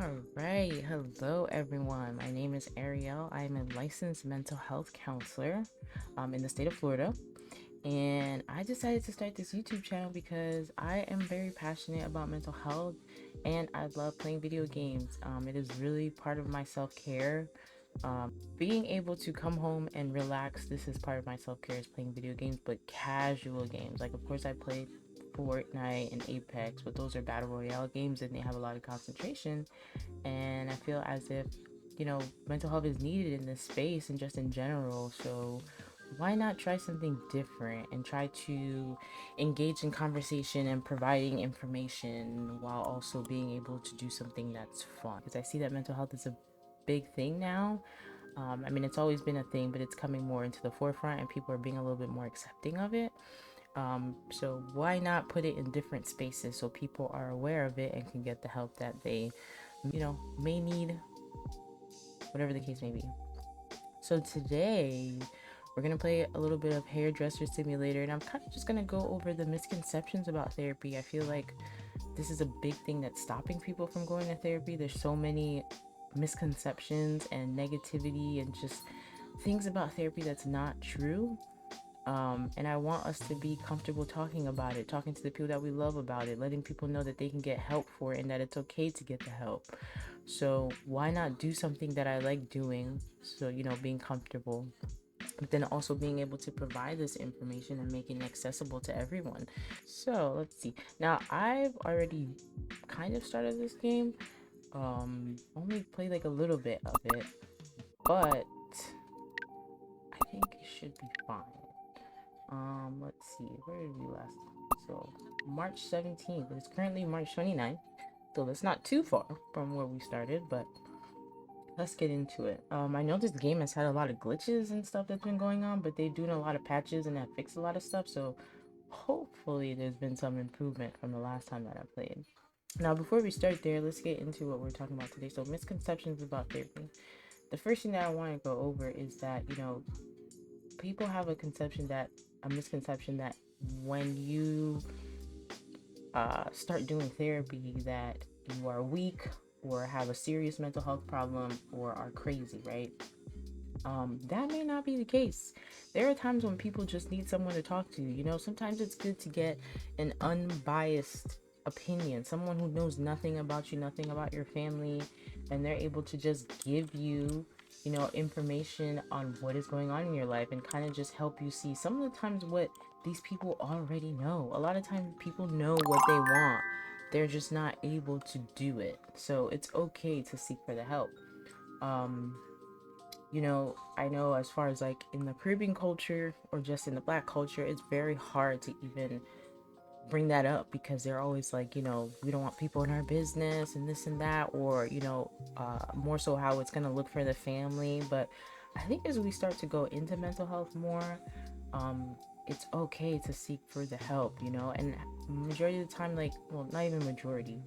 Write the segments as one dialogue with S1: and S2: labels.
S1: All right. Hello, everyone. My name is Ariel. I am a licensed mental health counselor in the state of Florida. And I decided to start this YouTube channel because I am very passionate about mental health and I love playing video games. It is really part of my self care. Being able to come home and relax, this is part of my self care, is playing video games, but casual games. Like, of course, I play Fortnite and Apex, but those are battle royale games and they have a lot of concentration. And I feel as if, mental health is needed in this space and just in general. So why not try something different and try to engage in conversation and providing information while also being able to do something that's fun? Because I see that mental health is a big thing now. I mean, it's always been a thing, but it's coming more into the forefront and people are being a little bit more accepting of it. So why not put it in different spaces so people are aware of it and can get the help that they, may need, whatever the case may be. So today we're gonna play a little bit of Hairdresser Simulator, and I'm kind of just gonna go over the misconceptions about therapy. I feel like this is a big thing that's stopping people from going to therapy. There's so many misconceptions and negativity and just things about therapy that's not true. And I want us to be comfortable talking about it, talking to the people that we love about it, letting people know that they can get help for it and that it's okay to get the help. So why not do something that I like doing? So, being comfortable, but then also being able to provide this information and making it accessible to everyone. So let's see. Now I've already kind of started this game. Only played like a little bit of it, but I think it should be fine. Let's see, where did we last? So March 17th. It's currently March 29th. So that's not too far from where we started, but let's get into it. I know this game has had a lot of glitches and stuff that's been going on, but they're doing a lot of patches and have fixed a lot of stuff. So hopefully there's been some improvement from the last time that I played. Now, before we start there, let's get into what we're talking about today. So misconceptions about therapy. The first thing that I want to go over is that, people have a misconception that when you start doing therapy that you are weak or have a serious mental health problem or are crazy, right? That may not be the case. There are times when people just need someone to talk to. Sometimes it's good to get an unbiased opinion, someone who knows nothing about you, nothing about your family, and they're able to just give you, information on what is going on in your life and kind of just help you see some of the times what these people already know. A lot of times people know what they want, they're just not able to do it. So it's okay to seek for the help. Um, I know as far as like in the Caribbean culture or just in the black culture, it's very hard to even bring that up because they're always like, we don't want people in our business and this and that, or, more so how it's going to look for the family. But I think as we start to go into mental health more, it's okay to seek for the help, and majority of the time, like, well, not even majority,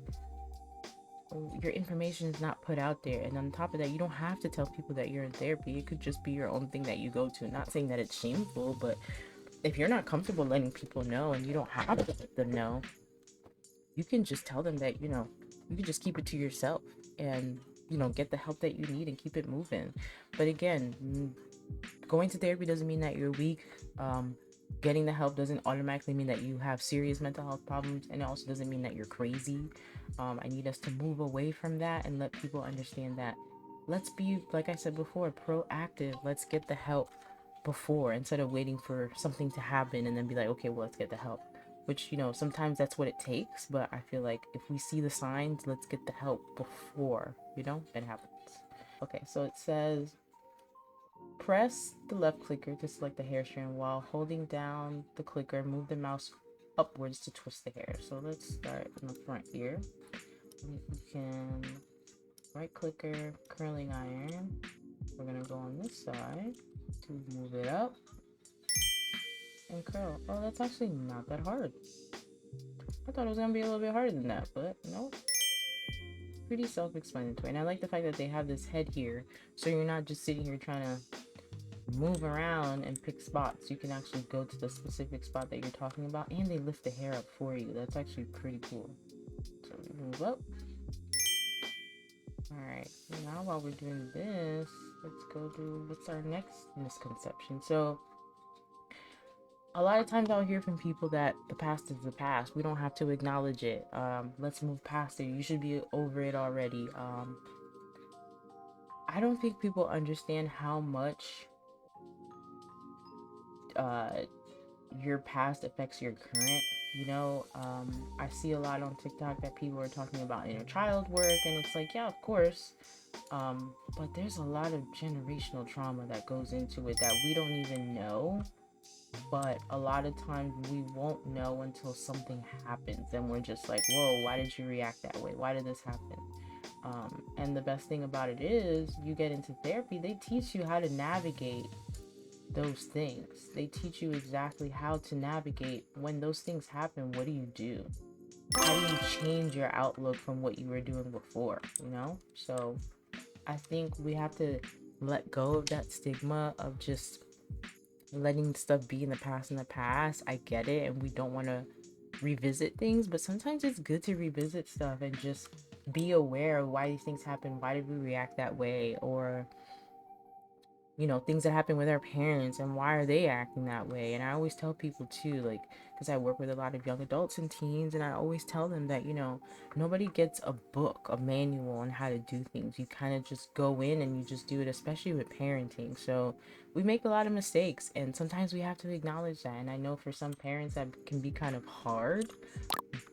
S1: your information is not put out there. And on top of that, you don't have to tell people that you're in therapy. It could just be your own thing that you go to. Not saying that it's shameful, but if you're not comfortable letting people know and you don't have to let them know, you can just tell them that, you can just keep it to yourself and, get the help that you need and keep it moving. But again, going to therapy doesn't mean that you're weak. Getting the help doesn't automatically mean that you have serious mental health problems, and it also doesn't mean that you're crazy. I need us to move away from that and let people understand that let's be, like I said before, proactive. Let's get the help before, instead of waiting for something to happen and then be like, okay, well, let's get the help. Which, sometimes that's what it takes, but I feel like if we see the signs, let's get the help before, it happens. Okay, so it says press the left clicker to select the hair strand while holding down the clicker. Move the mouse upwards to twist the hair. So let's start in the front here. We can right clicker, curling iron. We're gonna go on this side to move it up and curl. Oh, that's actually not that hard. I thought it was gonna be a little bit harder than that, but no. Pretty self-explanatory. And I like the fact that they have this head here, so you're not just sitting here trying to move around and pick spots. You can actually go to the specific spot that you're talking about, and they lift the hair up for you. That's actually pretty cool. So we move up. All right. Now, while we're doing this, let's go do what's our next misconception. So, a lot of times I'll hear from people that the past is the past. We don't have to acknowledge it. Let's move past it. You should be over it already. I don't think people understand how much uh, your past affects your current. I see a lot on TikTok that people are talking about inner child work, and it's like, yeah, of course. But there's a lot of generational trauma that goes into it that we don't even know. But a lot of times we won't know until something happens, and we're just like, whoa, why did you react that way? Why did this happen? And the best thing about it is, you get into therapy, they teach you how to navigate those things. They teach you exactly how to navigate when those things happen. What do you do? How do you change your outlook from what you were doing before? So I think we have to let go of that stigma of just letting stuff be in the past. I get it, and we don't want to revisit things, but sometimes it's good to revisit stuff and just be aware of why these things happen. Why did we react that way? Or things that happen with our parents, and why are they acting that way? And I always tell people too, like, because I work with a lot of young adults and teens, and I always tell them that nobody gets a book, a manual on how to do things. You kind of just go in and you just do it, especially with parenting. So we make a lot of mistakes, and sometimes we have to acknowledge that. And I know for some parents that can be kind of hard,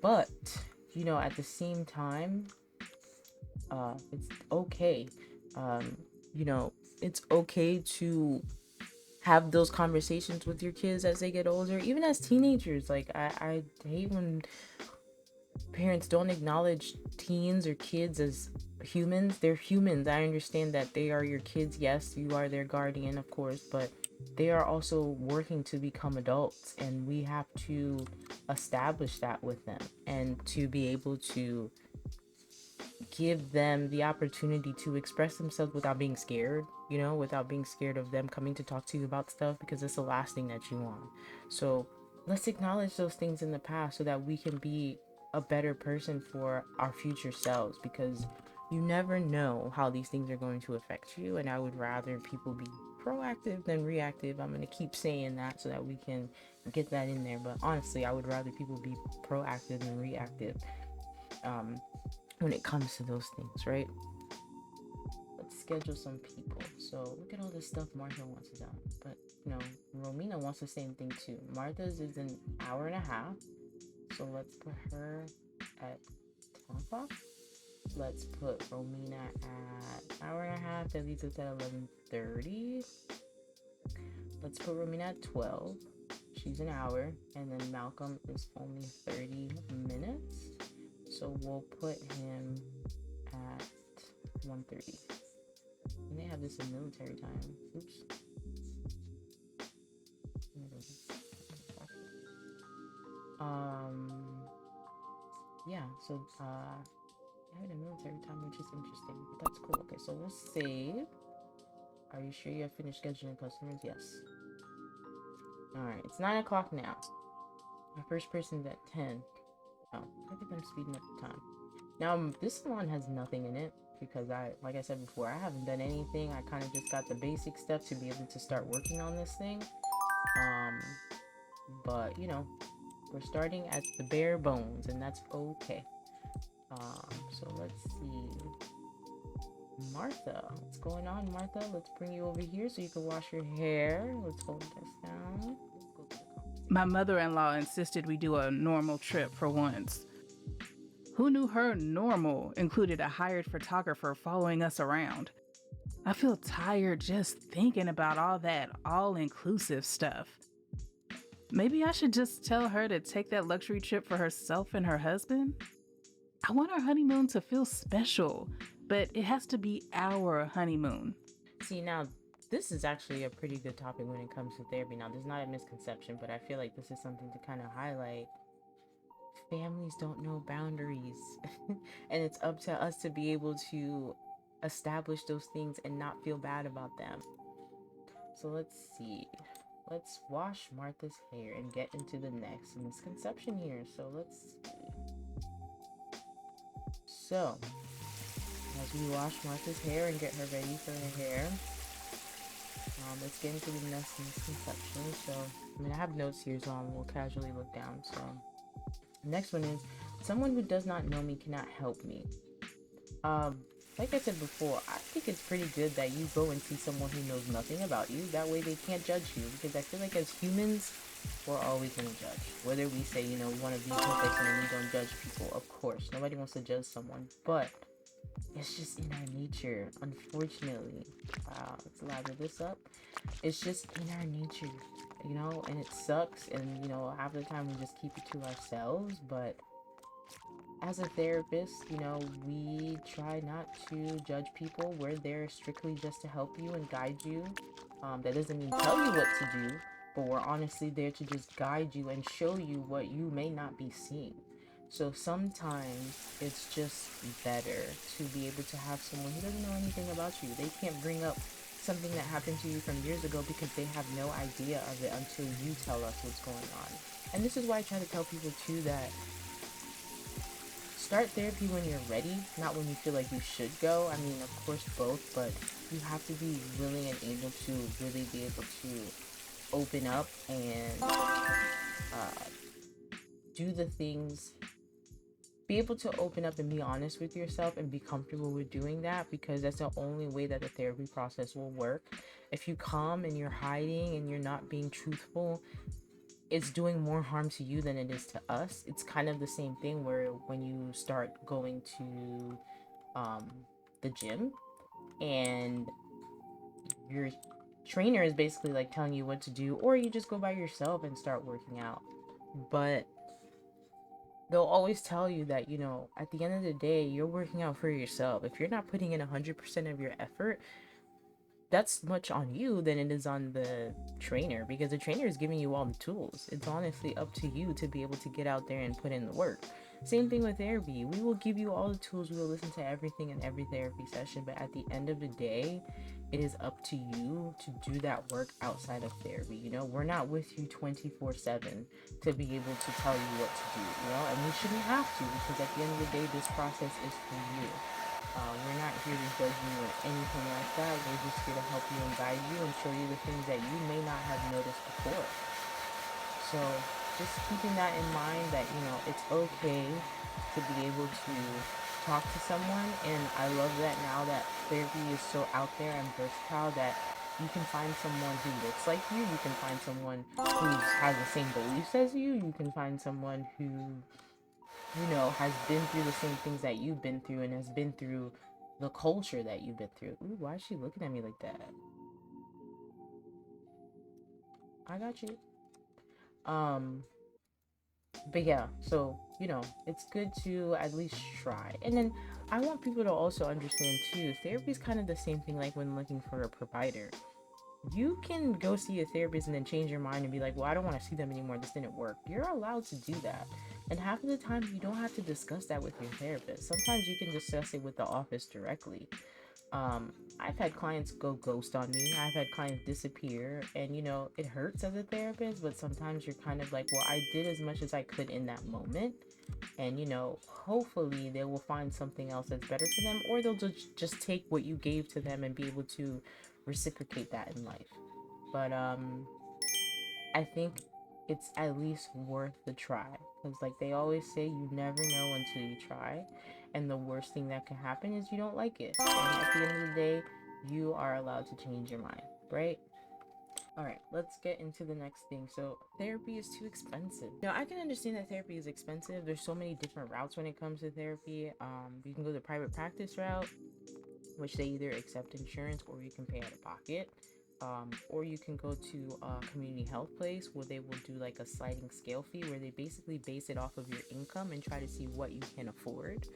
S1: but at the same time, it's okay. um you know it's okay to have those conversations with your kids as they get older, even as teenagers. Like, I hate when parents don't acknowledge teens or kids as humans. They're humans. I understand that they are your kids. Yes, you are their guardian, of course, but they are also working to become adults, and we have to establish that with them, and to be able to give them the opportunity to express themselves without being scared, without being scared of them coming to talk to you about stuff, because it's the last thing that you want. So let's acknowledge those things in the past so that we can be a better person for our future selves, because you never know how these things are going to affect you. And I would rather people be proactive than reactive. I'm going to keep saying that so that we can get that in there. But honestly, I would rather people be proactive than reactive. When it comes to those things, right? Let's schedule some people. So look at all this stuff Martha wants done. But Romina wants the same thing too. Martha's is an hour and a half. So let's put her at 10 o'clock. Let's put Romina at hour and a half. That leaves us at 11:30. Let's put Romina at 12. She's an hour. And then Malcolm is only 30 minutes. So we'll put him at 1:30. And they have this in military time. Oops. Yeah, so they have it in military time, which is interesting, but that's cool. Okay, so we'll save. Are you sure you have finished scheduling customers? Yes. Alright, it's 9 o'clock now. My first person's at 10. Oh, I think I'm speeding up the time. Now, this salon has nothing in it because like I said before, I haven't done anything. I kind of just got the basic stuff to be able to start working on this thing. But we're starting at the bare bones, and that's okay. So let's see. Martha, what's going on, Martha? Let's bring you over here so you can wash your hair. Let's hold this down.
S2: My mother in law insisted we do a normal trip for once. Who knew her normal included a hired photographer following us around? I feel tired just thinking about all that all inclusive stuff. Maybe I should just tell her to take that luxury trip for herself and her husband? I want our honeymoon to feel special, but it has to be our honeymoon.
S1: See, now this is actually a pretty good topic when it comes to therapy. Now, there's not a misconception, but I feel like this is something to kind of highlight. Families don't know boundaries, and it's up to us to be able to establish those things and not feel bad about them. So let's see. Let's wash Martha's hair and get into the next misconception here. So let's see. So as we wash Martha's hair and get her ready for her hair, let's get into the next misconception. So, I mean, I have notes here, so we'll casually look down. So, next one is someone who does not know me cannot help me. Um, like I said before, I think it's pretty good that you go and see someone who knows nothing about you. That way they can't judge you, because I feel like as humans, we're always going to judge. Whether we say, we want to be perfect and we don't judge people, of course. Nobody wants to judge someone, but it's just in our nature, unfortunately. Let's lather this up. It's just in our nature, and it sucks. And, half the time we just keep it to ourselves, but as a therapist, we try not to judge people. We're there strictly just to help you and guide you. That doesn't mean tell you what to do, but we're honestly there to just guide you and show you what you may not be seeing. So sometimes it's just better to be able to have someone who doesn't know anything about you. They can't bring up something that happened to you from years ago because they have no idea of it until you tell us what's going on. And this is why I try to tell people too that start therapy when you're ready, not when you feel like you should go. I mean, of course, both, but you have to be willing and able to really be able to open up and do the things, be able to open up and be honest with yourself and be comfortable with doing that, because that's the only way that the therapy process will work. If you come and you're hiding and you're not being truthful, it's doing more harm to you than it is to us. It's kind of the same thing where when you start going to the gym and your trainer is basically like telling you what to do, or you just go by yourself and start working out. But they'll always tell you that, at the end of the day, you're working out for yourself. If you're not putting in 100% of your effort, that's much on you than it is on the trainer, because the trainer is giving you all the tools. It's honestly up to you to be able to get out there and put in the work. Same thing with therapy. We will give you all the tools. We will listen to everything in every therapy session, but at the end of the day, it is up to you to do that work outside of therapy. We're not with you 24/7 to be able to tell you what to do, and we shouldn't have to, because at the end of the day, this process is for you. We're not here to judge you or anything like that. We're just here to help you and guide you and show you the things that you may not have noticed before. So just keeping that in mind, that, it's okay to be able to talk to someone. And I love that now that therapy is so out there and versatile, that you can find someone who looks like you. You can find someone who has the same beliefs as you. You can find someone who has been through the same things that you've been through and has been through the culture that you've been through. Ooh, why is she looking at me like that? I got you. But yeah, so, it's good to at least try. And then I want people to also understand too, therapy is kind of the same thing like when looking for a provider. You can go see a therapist and then change your mind and be like, well, I don't want to see them anymore. This didn't work. You're allowed to do that. And half of the time, you don't have to discuss that with your therapist. Sometimes you can discuss it with the office directly. I've had clients go ghost on me. I've had clients disappear, and it hurts as a therapist, but sometimes you're kind of like, well, I did as much as I could in that moment. And hopefully they will find something else that's better for them, or they'll just take what you gave to them and be able to reciprocate that in life. But I think it's at least worth the try, because like they always say, you never know until you try. And the worst thing that can happen is you don't like it, and at the end of the day, you are allowed to change your mind, right? All right, let's get into the next thing. So therapy is too expensive. Now, I can understand that therapy is expensive. There's so many different routes when it comes to therapy. You can go the private practice route, which they either accept insurance or you can pay out of pocket. Or you can go to a community health place where they will do like a sliding scale fee, where they basically base it off of your income and try to see what you can afford.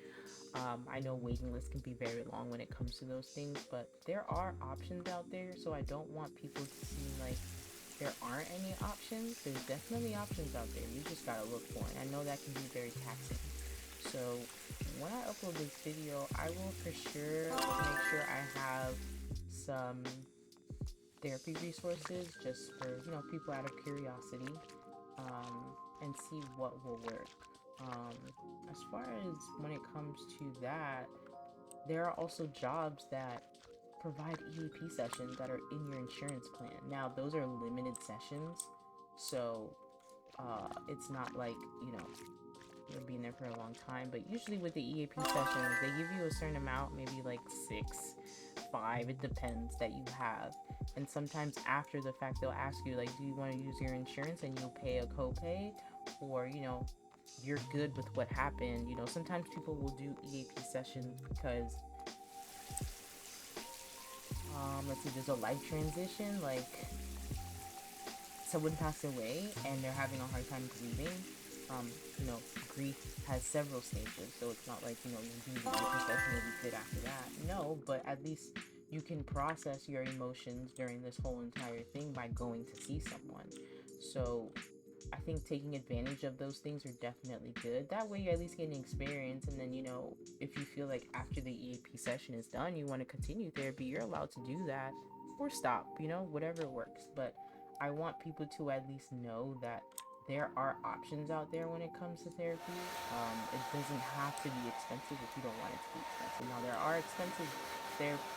S1: I know waiting lists can be very long when it comes to those things, but there are options out there. So I don't want people to seem like there aren't any options. There's definitely options out there. You just gotta look for it. I know that can be very taxing. So when I upload this video, I will for sure make sure I have some therapy resources just for people out of curiosity, and see what will work. As far as when it comes to that, There are also jobs that provide EAP sessions that are in your insurance plan. Now, those are limited sessions, so it's not like, you'll be in there for a long time. But usually with the EAP sessions, they give you a certain amount, maybe like 6, 5, it depends, that you have. And sometimes after the fact, they'll ask you, like, do you want to use your insurance, and you'll pay a copay, or, you're good with what happened. Sometimes people will do EAP sessions because, let's see, there's a life transition, like someone passed away and they're having a hard time grieving. um, Grief has several stages, so it's not like, you do the session will be good after that. No, but at least you can process your emotions during this whole entire thing by going to see someone. So I think taking advantage of those things are definitely good. That way, you're at least getting experience. And then, if you feel like after the EAP session is done, you want to continue therapy, you're allowed to do that or stop, whatever works. But I want people to at least know that there are options out there when it comes to therapy. It doesn't have to be expensive if you don't want it to be expensive. Now, there are expensive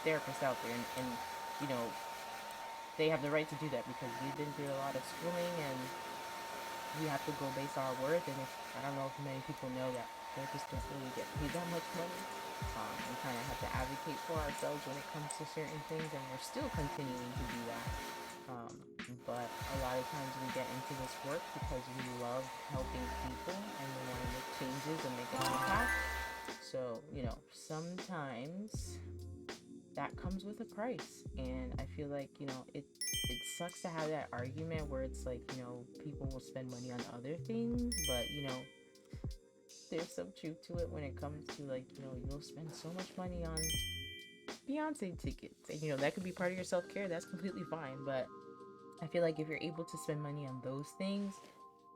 S1: therapists out there, and you know, they have the right to do that because we've been through a lot of schooling, and we have to go base our worth. And if I don't know if many people know that therapists don't really get paid that much money. We kind of have to advocate for ourselves when it comes to certain things, and we're still continuing to do that. Um, but a lot of times we get into this work because we love helping people and we want to make changes and make an impact. So, sometimes that comes with a price. And I feel like, it sucks to have that argument where it's like, people will spend money on other things, but, there's some truth to it when it comes to, like, you'll spend so much money on Beyonce tickets. And, that could be part of your self care. That's completely fine. But I feel like if you're able to spend money on those things,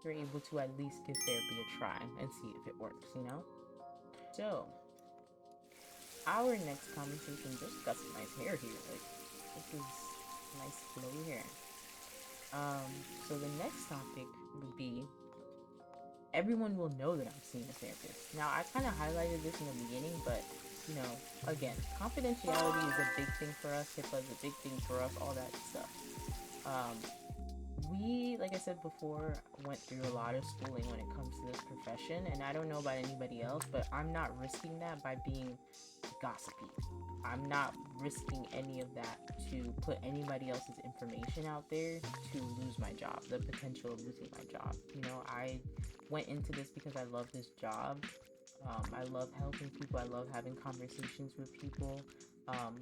S1: you're able to at least give therapy a try and see if it works. So, our next conversation just got some nice hair here. Like, this is nice flowy hair. So the next topic would be, everyone will know that I'm seeing a therapist. Now, I kind of highlighted this in the beginning, but again, confidentiality is a big thing for us. HIPAA is a big thing for us. All that stuff. Um, we, like I said before, went through a lot of schooling when it comes to this profession, and I don't know about anybody else, but I'm not risking that by being gossipy. I'm not risking any of that to put anybody else's information out there to lose my job, the potential of losing my job. I went into this because I love this job. I love helping people. I love having conversations with people. Um,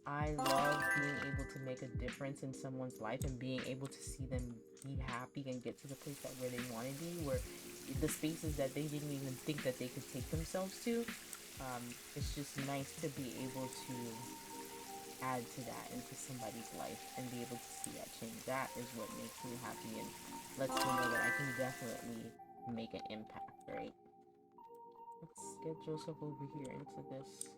S1: I love being able to make a difference in someone's life and being able to see them be happy and get to the place that where they want to be, where the spaces that they didn't even think that they could take themselves to. It's just nice to be able to add to that into somebody's life and be able to see that change. That is what makes me happy and lets me know that I can definitely make an impact, right? Let's get Joseph over here into this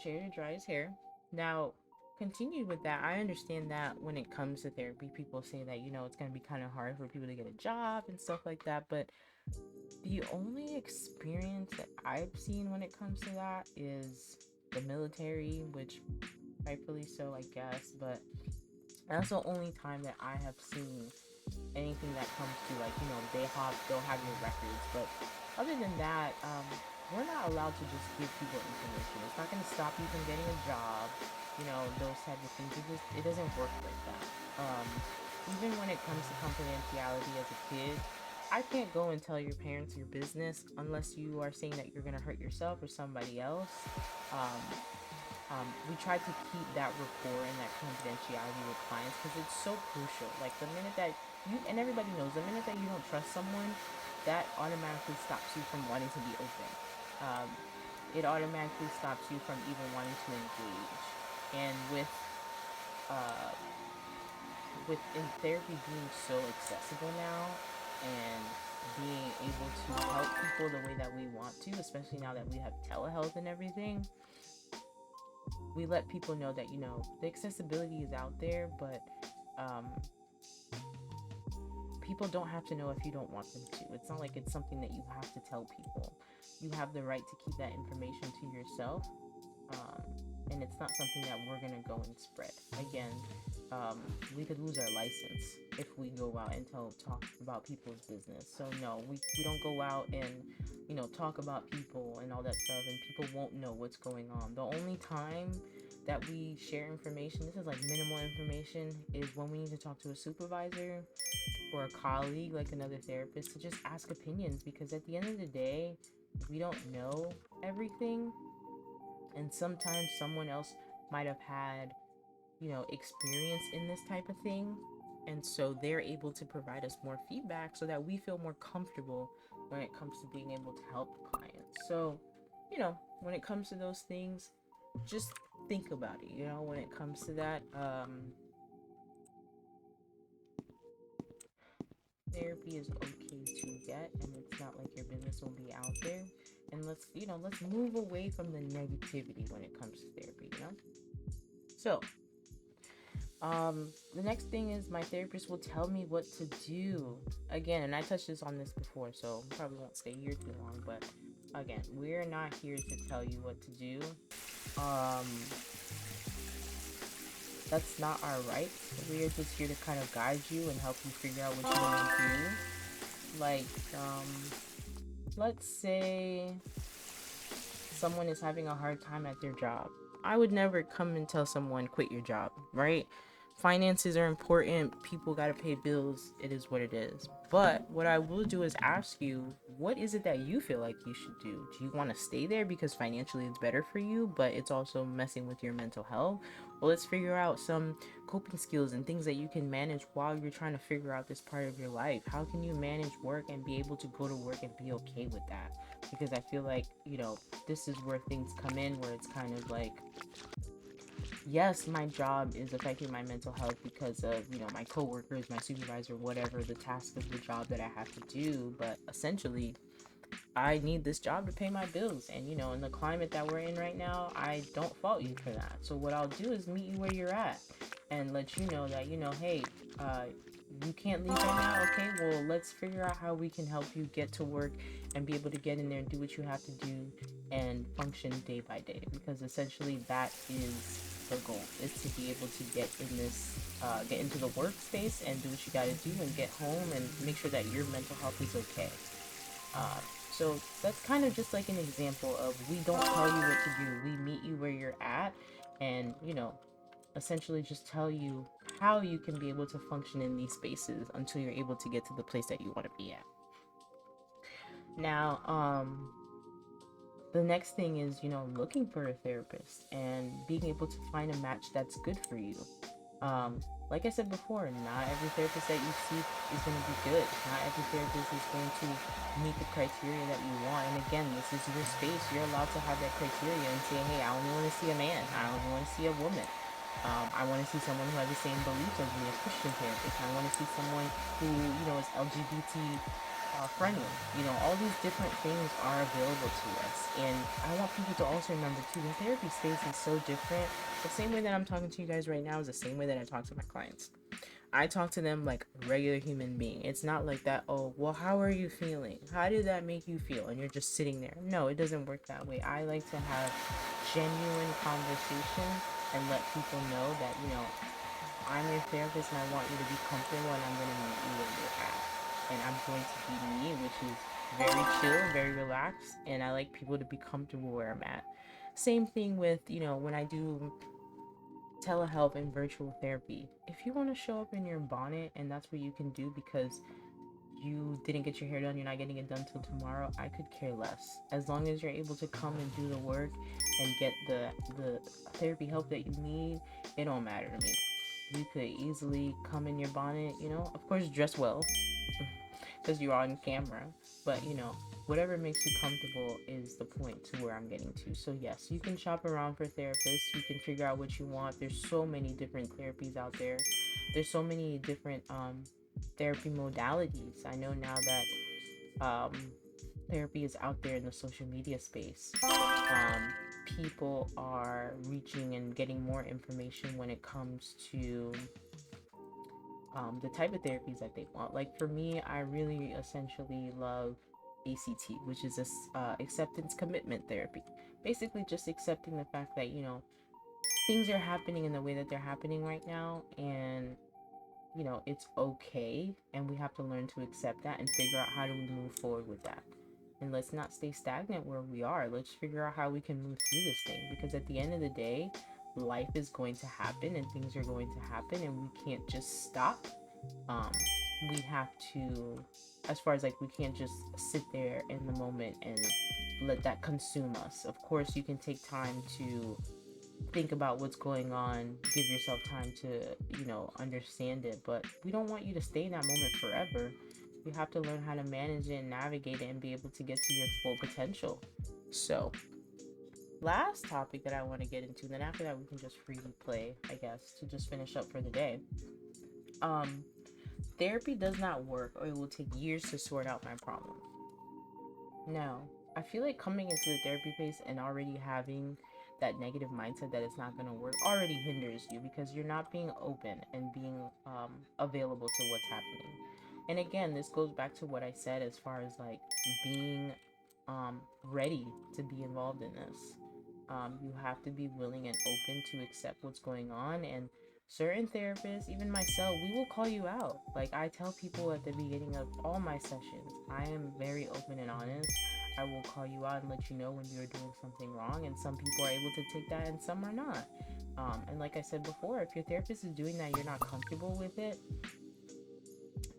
S1: chair to dry his hair. Now, continue with that. I understand that when it comes to therapy, people say that, it's going to be kind of hard for people to get a job and stuff like that. But the only experience that I've seen when it comes to that is the military, which rightfully so, I guess. But that's the only time that I have seen anything that comes to, like, they'll have your records. But other than that, we're not allowed to just give people information. It's not going to stop you from getting a job, those type of things. It doesn't work like that. Even when it comes to confidentiality as a kid, I can't go and tell your parents your business unless you are saying that you're going to hurt yourself or somebody else. Um, we try to keep that rapport and that confidentiality with clients because it's so crucial. Like, the minute that and everybody knows, the minute that you don't trust someone, that automatically stops you from wanting to be open. Um, it automatically stops you from even wanting to engage. And uh, with in therapy being so accessible now, and being able to help people the way that we want to, especially now that we have telehealth and everything, we let people know that, the accessibility is out there, but um, people don't have to know if you don't want them to. It's not like it's something that you have to tell people. You have the right to keep that information to yourself. um, and it's not something that we're gonna go and spread. Again, um, we could lose our license if we go out and talk about people's business. So no, we don't go out and talk about people and all that stuff, and people won't know what's going on. The only time that we share information, this is like minimal information, is when we need to talk to a supervisor or a colleague, like another therapist, to just ask opinions, because at the end of the day, we don't know everything, and sometimes someone else might have had experience in this type of thing, and so they're able to provide us more feedback so that we feel more comfortable when it comes to being able to help clients. So when it comes to those things, just think about it. When it comes to that, therapy is okay to get, and it's not like your business will be out there. And let's move away from the negativity when it comes to therapy. So the next thing is, my therapist will tell me what to do. Again, and I touched on this before, so probably won't stay here too long, but again, we're not here to tell you what to do. um that's not our right. We're just here to kind of guide you and help you figure out what you want to do. Like, let's say someone is having a hard time at their job. I would never come and tell someone quit your job, right? Finances are important. People got to pay bills. It is what it is. But what I will do is ask you, what is it that you feel like you should do? Do you want to stay there because financially it's better for you, but it's also messing with your mental health? Well, let's figure out some coping skills and things that you can manage while you're trying to figure out this part of your life. How can you manage work and be able to go to work and be okay with that? Because I feel like, this is where things come in, where it's kind of like, yes, my job is affecting my mental health because of, my coworkers, my supervisor, whatever the task of the job that I have to do. But essentially, I need this job to pay my bills. And, in the climate that we're in right now, I don't fault you for that. So what I'll do is meet you where you're at and let you know that, hey, uh, you can't leave right now. Okay, well, let's figure out how we can help you get to work and be able to get in there and do what you have to do and function day by day. Because essentially that is the goal, is to be able to get into the workspace and do what you got to do and get home and make sure that your mental health is okay. Uh, so that's kind of just like an example of, we don't tell you what to do. We meet you where you're at, and essentially just tell you how you can be able to function in these spaces until you're able to get to the place that you want to be at. Now, the next thing is, looking for a therapist and being able to find a match that's good for you. Like I said before, not every therapist that you see is going to be good. Not every therapist is going to meet the criteria that you want. And again, this is your space. You're allowed to have that criteria and say, hey, I only want to see a man. I only want to see a woman. I want to see someone who has the same beliefs as me, a Christian therapist. I want to see someone who, is LGBT friendly. All these different things are available to us. And I want people to also remember too, the therapy space is so different. The same way that I'm talking to you guys right now is the same way that I talk to my clients. I talk to them like a regular human being. It's not like that, oh, well, how are you feeling? How did that make you feel? And you're just sitting there. No, it doesn't work that way. I like to have genuine conversation and let people know that, I'm your therapist and I want you to be comfortable, and I'm going to meet you where you're at. And I'm going to be me, which is very chill, very relaxed, and I like people to be comfortable where I'm at. Same thing with, when I do telehealth and virtual therapy. If you want to show up in your bonnet and that's what you can do because you didn't get your hair done, you're not getting it done till tomorrow, I could care less. As long as you're able to come and do the work and get the therapy help that you need, it don't matter to me. You could easily come in your bonnet, of course dress well, because you're on camera, but whatever makes you comfortable is the point to where I'm getting to. So yes, you can shop around for therapists. You can figure out what you want. There's so many different therapies out there. There's so many different therapy modalities. I know now that therapy is out there in the social media space. People are reaching and getting more information when it comes to the type of therapies that they want. Like for me, I really essentially love ACT, which is acceptance commitment therapy. Basically, just accepting the fact that, things are happening in the way that they're happening right now, and it's okay, and we have to learn to accept that and figure out how do we move forward with that. And let's not stay stagnant where we are. Let's figure out how we can move through this thing, because at the end of the day, life is going to happen and things are going to happen, and we can't just stop. um we have to, as far as like, we can't just sit there in the moment and let that consume us. Of course, you can take time to think about what's going on, give yourself time to, understand it, but we don't want you to stay in that moment forever. You have to learn how to manage it and navigate it and be able to get to your full potential. So, last topic that I want to get into, then after that we can just freely play, I guess, to just finish up for the day. Um, Therapy does not work, or it will take years to sort out my problem. No, I feel like coming into the therapy phase and already having that negative mindset that it's not going to work already hinders you, because you're not being open and being available to what's happening. And again, this goes back to what I said as far as like being ready to be involved in this. You have to be willing and open to accept what's going on. And certain therapists, even myself, we will call you out. Like I tell people at the beginning of all my sessions, I am very open and honest. I will call you out and let you know when you're doing something wrong. And some people are able to take that and some are not. And like I said before, if your therapist is doing that, you're not comfortable with it,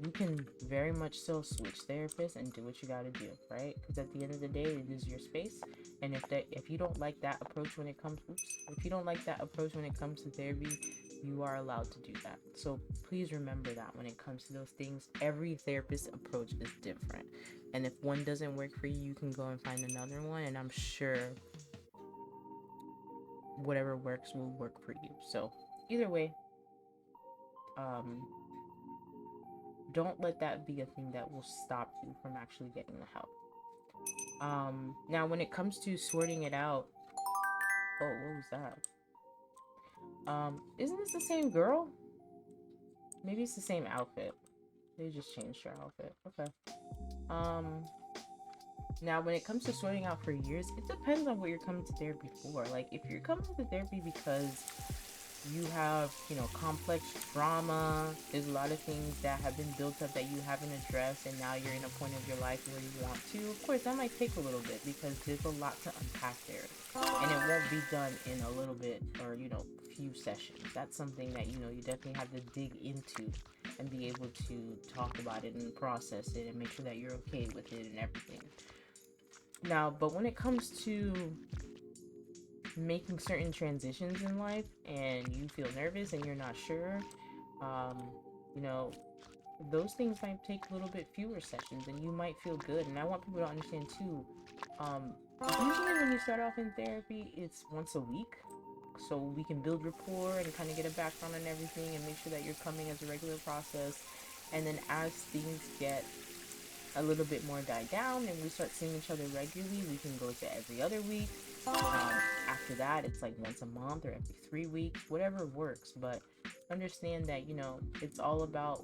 S1: you can very much still switch therapists and do what you got to do, right? Because at the end of the day, it is your space. And if you don't like that approach when it comes, if you don't like that approach when it comes to therapy, you are allowed to do that. So please remember that when it comes to those things, every therapist approach is different. And if one doesn't work for you, you can go and find another one. And I'm sure whatever works will work for you. So either way, um, don't let that be a thing that will stop you from actually getting the help. Now when it comes to sorting it out, oh, what was that? Isn't this the same girl? Maybe it's the same outfit. They just changed her outfit. Okay. Um, Now when it comes to sorting out for years, it depends on what you're coming to therapy for. Like if you're coming to therapy because you have, complex trauma, there's a lot of things that have been built up that you haven't addressed, and now you're in a point of your life where you want to. Of course, that might take a little bit because there's a lot to unpack there, and it won't be done in a little bit or, few sessions. That's something that, you definitely have to dig into and be able to talk about it and process it and make sure that you're okay with it and everything. Now, but when it comes to making certain transitions in life and you feel nervous and you're not sure, um, you know, those things might take a little bit fewer sessions and you might feel good. And I want people to understand too, usually when you start off in therapy, it's once a week. So we can build rapport and kind of get a background on everything and make sure that you're coming as a regular process. And then as things get a little bit more died down and we start seeing each other regularly, we can go to every other week. After that, it's like once a month or every 3 weeks, whatever works. But understand that, it's all about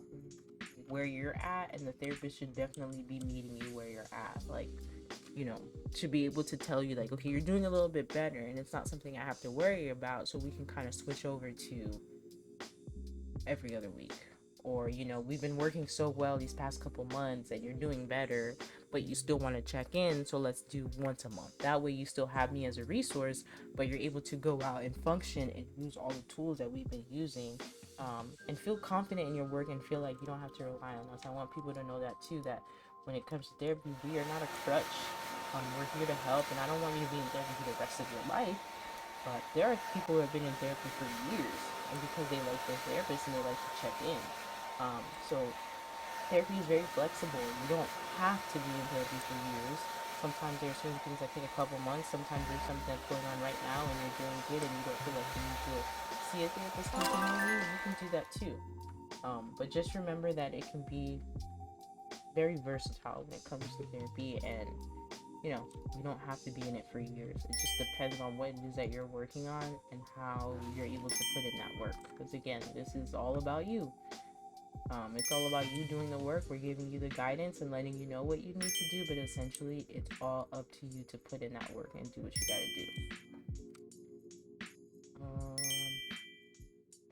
S1: where you're at, and the therapist should definitely be meeting you where you're at. Like, to be able to tell you, like, okay, you're doing a little bit better, and it's not something I have to worry about, so we can kind of switch over to every other week. Or, we've been working so well these past couple months and you're doing better, but you still want to check in, so let's do once a month. That way you still have me as a resource, but you're able to go out and function and use all the tools that we've been using, and feel confident in your work and feel like you don't have to rely on us. I want people to know that too, that when it comes to therapy, we are not a crutch. We're here to help, and I don't want you to be in therapy for the rest of your life. But there are people who have been in therapy for years, and because they like their therapist and they like to check in. So therapy is very flexible. You don't have to be in therapy for years. Sometimes there are certain things that take a couple months. Sometimes there's something that's going on right now and you're doing good and you don't feel like you need to see a therapist continually. You can do that too. But just remember that it can be very versatile when it comes to therapy, and you don't have to be in it for years. It just depends on what it is that you're working on and how you're able to put in that work. Because again, this is all about you. It's all about you doing the work. We're giving you the guidance and letting you know what you need to do, but essentially, it's all up to you to put in that work and do what you gotta do.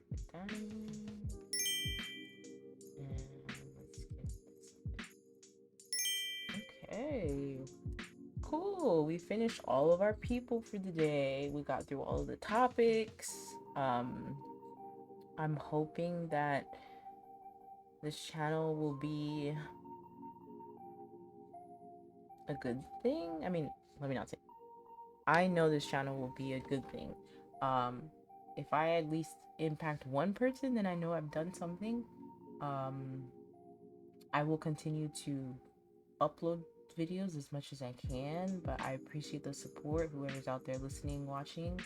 S1: Put that in, and let's get this. Okay, cool. We finished all of our people for the day. We got through all of the topics. I'm hoping that this channel will be a good thing. I mean, let me not say. I know this channel will be a good thing. Um, if I at least impact one person, then I know I've done something. Um, I will continue to upload videos as much as I can, but I appreciate the support. Whoever's out there listening, watching,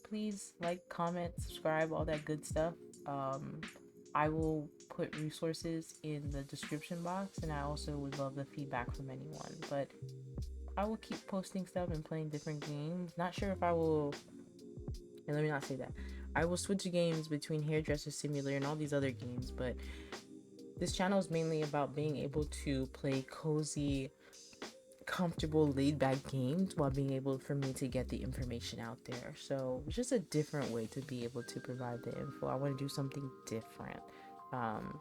S1: please like, comment, subscribe, all that good stuff. I will put resources in the description box, and I also would love the feedback from anyone. But I will keep posting stuff and playing different games. Not sure if I will, and let me not say that. I will switch games between Hairdresser Simulator and all these other games, but this channel is mainly about being able to play cozy, comfortable, laid back games while being able for me to get the information out there. So it's just a different way to be able to provide the info. I want to do something different. Um,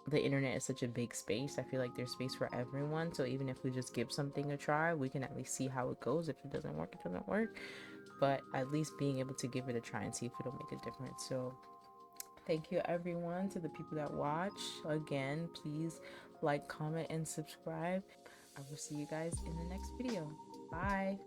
S1: the internet is such a big space. I feel like there's space for everyone. So even if we just give something a try, we can at least see how it goes. If it doesn't work, it doesn't work. But at least being able to give it a try and see if it'll make a difference. So thank you everyone, to the people that watch. Again, please like, comment, and subscribe. I will see you guys in the next video. Bye.